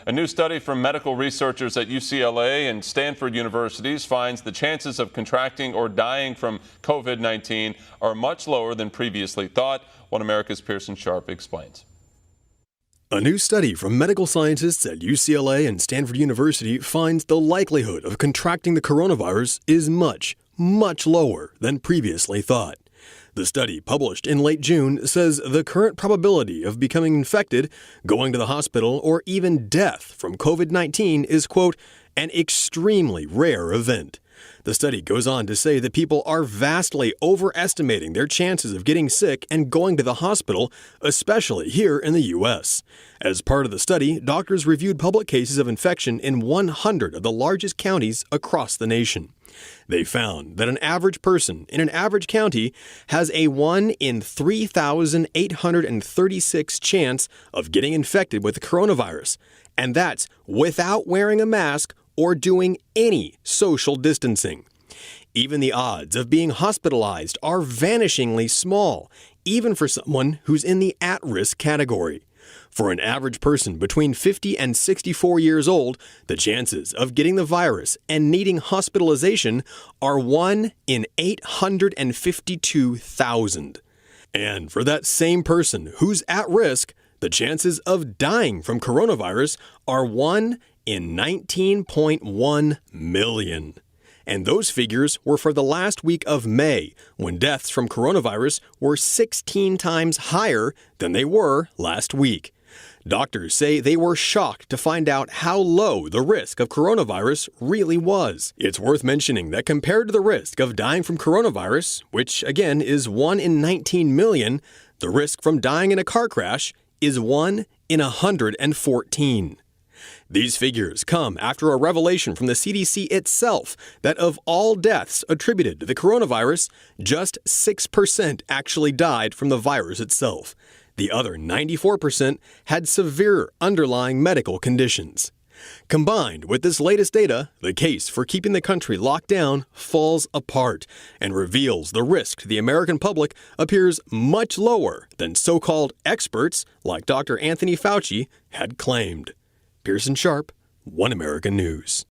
A new study from medical researchers at UCLA and Stanford universities finds the chances of contracting or dying from COVID-19 are much lower than previously thought. One America's Pearson Sharp explains. A new study from medical scientists at UCLA and Stanford University finds the likelihood of contracting the coronavirus is much lower than previously thought. The study, published in late June, says the current probability of becoming infected, going to the hospital, or even death from COVID-19 is, quote, an extremely rare event. The study goes on to say that people are vastly overestimating their chances of getting sick and going to the hospital, especially here in the U.S. As part of the study, doctors reviewed public cases of infection in 100 of the largest counties across the nation. They found that an average person in an average county has a 1 in 3,836 chance of getting infected with the coronavirus, and that's without wearing a mask or doing any social distancing. Even the odds of being hospitalized are vanishingly small, even for someone who's in the at-risk category. For an average person between 50 and 64 years old, the chances of getting the virus and needing hospitalization are 1 in 852,000. And for that same person who's at risk, the chances of dying from coronavirus are 1 in 19.1 million. And those figures were for the last week of May, when deaths from coronavirus were 16 times higher than they were last week. Doctors say they were shocked to find out how low the risk of coronavirus really was. It's worth mentioning that compared to the risk of dying from coronavirus, which again is 1 in 19 million, the risk from dying in a car crash is 1 in 114. These figures come after a revelation from the CDC itself that of all deaths attributed to the coronavirus, just 6% actually died from the virus itself. The other 94% had severe underlying medical conditions. Combined with this latest data, the case for keeping the country locked down falls apart and reveals the risk to the American public appears much lower than so-called experts like Dr. Anthony Fauci had claimed. Pearson Sharp, One American News.